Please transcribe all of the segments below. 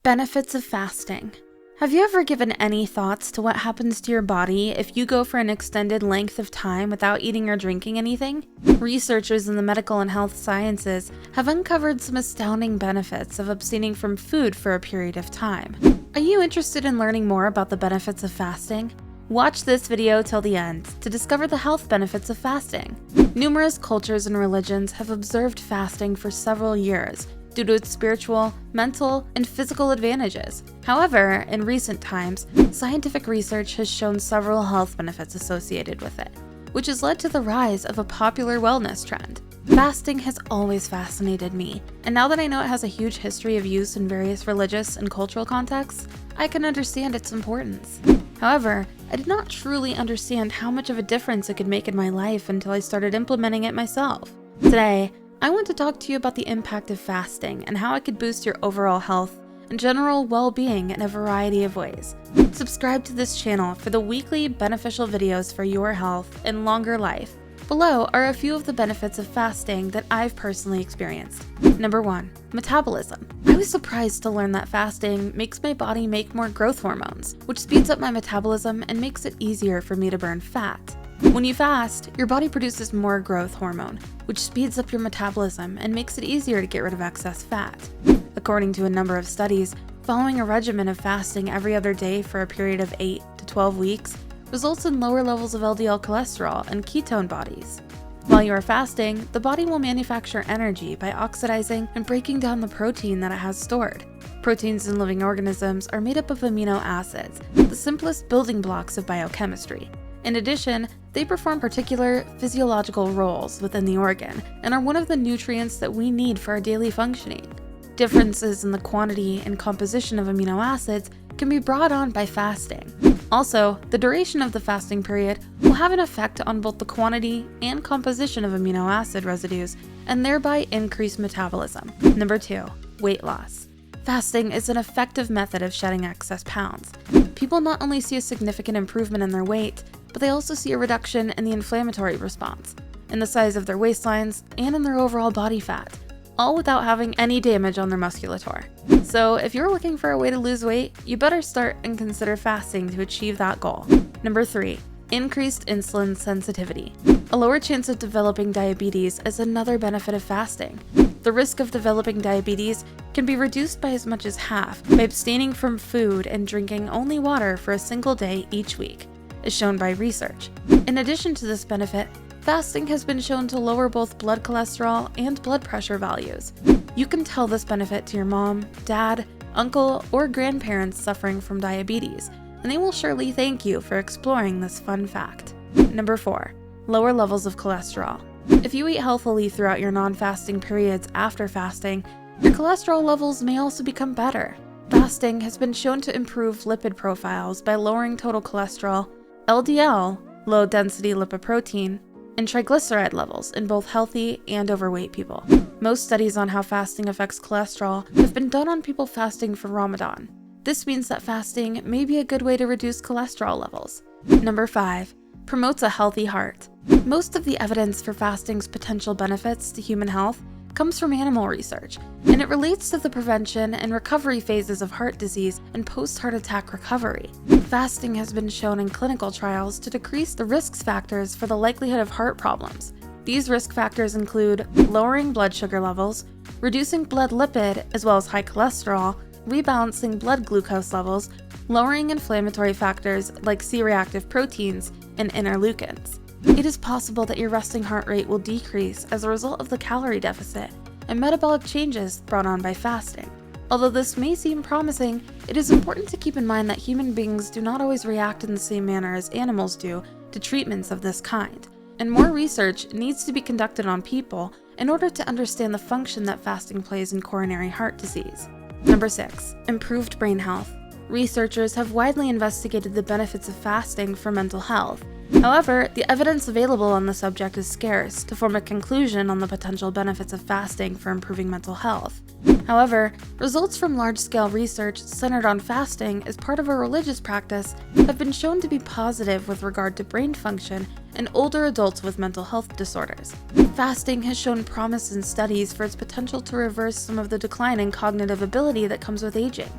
Benefits of fasting. Have you ever given any thoughts to what happens to your body if you go for an extended length of time without eating or drinking anything? Researchers in the medical and health sciences have uncovered some astounding benefits of abstaining from food for a period of time. Are you interested in learning more about the benefits of fasting? Watch this video till the end to discover the health benefits of fasting. Numerous cultures and religions have observed fasting for several years due to its spiritual, mental, and physical advantages. However, in recent times, scientific research has shown several health benefits associated with it, which has led to the rise of a popular wellness trend. Fasting has always fascinated me, and now that I know it has a huge history of use in various religious and cultural contexts, I can understand its importance. However, I did not truly understand how much of a difference it could make in my life until I started implementing it myself. Today, I want to talk to you about the impact of fasting and how it could boost your overall health and general well-being in a variety of ways. Subscribe to this channel for the weekly beneficial videos for your health and longer life. Below are a few of the benefits of fasting that I've personally experienced. Number 1, metabolism. I was surprised to learn that fasting makes my body make more growth hormones, which speeds up my metabolism and makes it easier for me to burn fat. When you fast, your body produces more growth hormone, which speeds up your metabolism and makes it easier to get rid of excess fat. According to a number of studies, following a regimen of fasting every other day for a period of 8 to 12 weeks results in lower levels of LDL cholesterol and ketone bodies. While you are fasting, the body will manufacture energy by oxidizing and breaking down the protein that it has stored. Proteins in living organisms are made up of amino acids, the simplest building blocks of biochemistry. In addition, they perform particular physiological roles within the organ and are one of the nutrients that we need for our daily functioning. Differences in the quantity and composition of amino acids can be brought on by fasting. Also, the duration of the fasting period will have an effect on both the quantity and composition of amino acid residues and thereby increase metabolism. Number 2, weight loss. Fasting is an effective method of shedding excess pounds. People not only see a significant improvement in their weight, but they also see a reduction in the inflammatory response, in the size of their waistlines, and in their overall body fat, all without having any damage on their musculature. So if you're looking for a way to lose weight, you better start and consider fasting to achieve that goal. Number 3, increased insulin sensitivity. A lower chance of developing diabetes is another benefit of fasting. The risk of developing diabetes can be reduced by as much as half by abstaining from food and drinking only water for a single day each week, as shown by research. In addition to this benefit, fasting has been shown to lower both blood cholesterol and blood pressure values. You can tell this benefit to your mom, dad, uncle, or grandparents suffering from diabetes, and they will surely thank you for exploring this fun fact. Number 4, lower levels of cholesterol. If you eat healthily throughout your non-fasting periods after fasting, your cholesterol levels may also become better. Fasting has been shown to improve lipid profiles by lowering total cholesterol, LDL, low-density lipoprotein, and triglyceride levels in both healthy and overweight people. Most studies on how fasting affects cholesterol have been done on people fasting for Ramadan. This means that fasting may be a good way to reduce cholesterol levels. Number 5, promotes a healthy heart. Most of the evidence for fasting's potential benefits to human health comes from animal research, and it relates to the prevention and recovery phases of heart disease and post-heart attack recovery. Fasting has been shown in clinical trials to decrease the risk factors for the likelihood of heart problems. These risk factors include lowering blood sugar levels, reducing blood lipid as well as high cholesterol, rebalancing blood glucose levels, lowering inflammatory factors like C-reactive proteins, and interleukins. It is possible that your resting heart rate will decrease as a result of the calorie deficit and metabolic changes brought on by fasting. Although this may seem promising, it is important to keep in mind that human beings do not always react in the same manner as animals do to treatments of this kind, and more research needs to be conducted on people in order to understand the function that fasting plays in coronary heart disease. Number 6, improved brain health. Researchers have widely investigated the benefits of fasting for mental health. However, the evidence available on the subject is scarce to form a conclusion on the potential benefits of fasting for improving mental health. However, results from large-scale research centered on fasting as part of a religious practice have been shown to be positive with regard to brain function in older adults with mental health disorders. Fasting has shown promise in studies for its potential to reverse some of the decline in cognitive ability that comes with aging.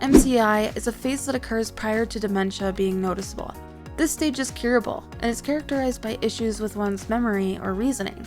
MCI is a phase that occurs prior to dementia being noticeable. This stage is curable and is characterized by issues with one's memory or reasoning.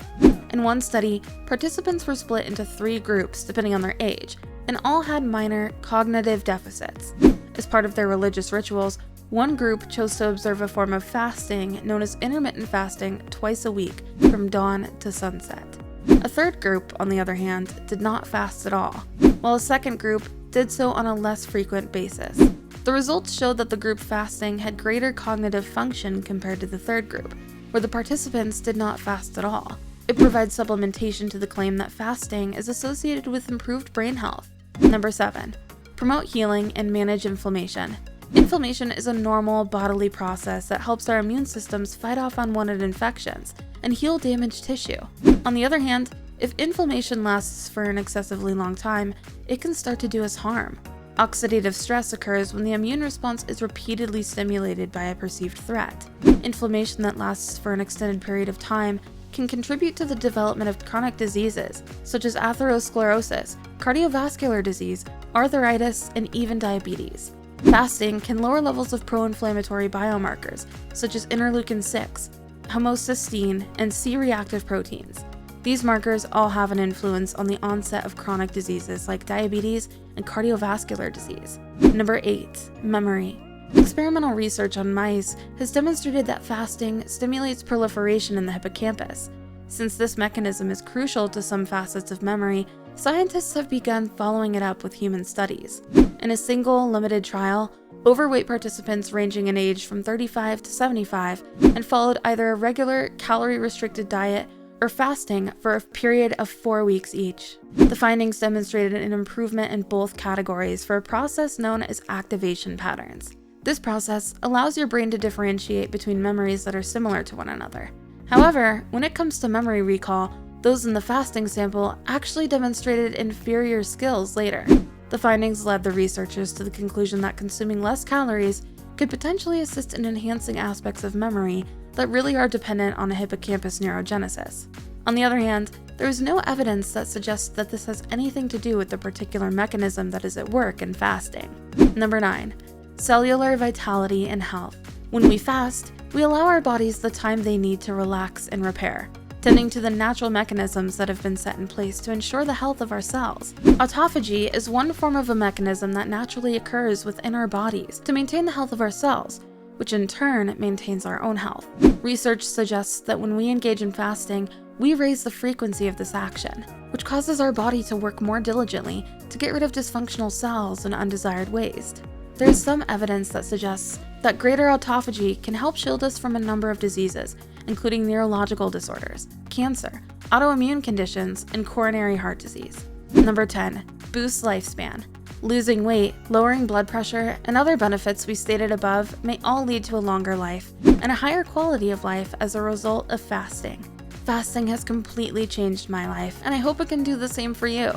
In one study, participants were split into 3 groups depending on their age, and all had minor cognitive deficits. As part of their religious rituals, one group chose to observe a form of fasting known as intermittent fasting twice a week from dawn to sunset. A third group, on the other hand, did not fast at all, while a second group did so on a less frequent basis. The results showed that the group fasting had greater cognitive function compared to the third group, where the participants did not fast at all. It provides supplementation to the claim that fasting is associated with improved brain health. Number 7. Promote healing and manage inflammation. Inflammation is a normal bodily process that helps our immune systems fight off unwanted infections and heal damaged tissue. On the other hand, if inflammation lasts for an excessively long time, it can start to do us harm. Oxidative stress occurs when the immune response is repeatedly stimulated by a perceived threat. Inflammation that lasts for an extended period of time can contribute to the development of chronic diseases such as atherosclerosis, cardiovascular disease, arthritis, and even diabetes. Fasting can lower levels of pro-inflammatory biomarkers such as interleukin-6, homocysteine, and C-reactive proteins. These markers all have an influence on the onset of chronic diseases like diabetes and cardiovascular disease. Number 8. Memory. Experimental research on mice has demonstrated that fasting stimulates proliferation in the hippocampus. Since this mechanism is crucial to some facets of memory, scientists have begun following it up with human studies. In a single, limited trial, overweight participants ranging in age from 35 to 75 and followed either a regular, calorie-restricted diet or fasting for a period of 4 weeks each. The findings demonstrated an improvement in both categories for a process known as activation patterns. This process allows your brain to differentiate between memories that are similar to one another. However, when it comes to memory recall, those in the fasting sample actually demonstrated inferior skills later. The findings led the researchers to the conclusion that consuming less calories could potentially assist in enhancing aspects of memory that really are dependent on a hippocampus neurogenesis. On the other hand, there is no evidence that suggests that this has anything to do with the particular mechanism that is at work in fasting. Number 9. Cellular vitality and health. When we fast, we allow our bodies the time they need to relax and repair, tending to the natural mechanisms that have been set in place to ensure the health of our cells. Autophagy is one form of a mechanism that naturally occurs within our bodies to maintain the health of our cells, which in turn maintains our own health. Research suggests that when we engage in fasting, we raise the frequency of this action, which causes our body to work more diligently to get rid of dysfunctional cells and undesired waste. There is some evidence that suggests that greater autophagy can help shield us from a number of diseases, including neurological disorders, cancer, autoimmune conditions, and coronary heart disease. Number 10. Boosts lifespan. Losing weight, lowering blood pressure, and other benefits we stated above may all lead to a longer life and a higher quality of life as a result of fasting. Fasting has completely changed my life, and I hope it can do the same for you.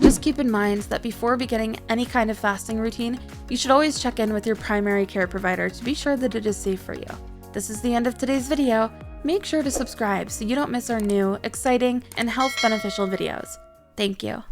Just keep in mind that before beginning any kind of fasting routine, you should always check in with your primary care provider to be sure that it is safe for you. This is the end of today's video. Make sure to subscribe so you don't miss our new, exciting, and health beneficial videos. Thank you.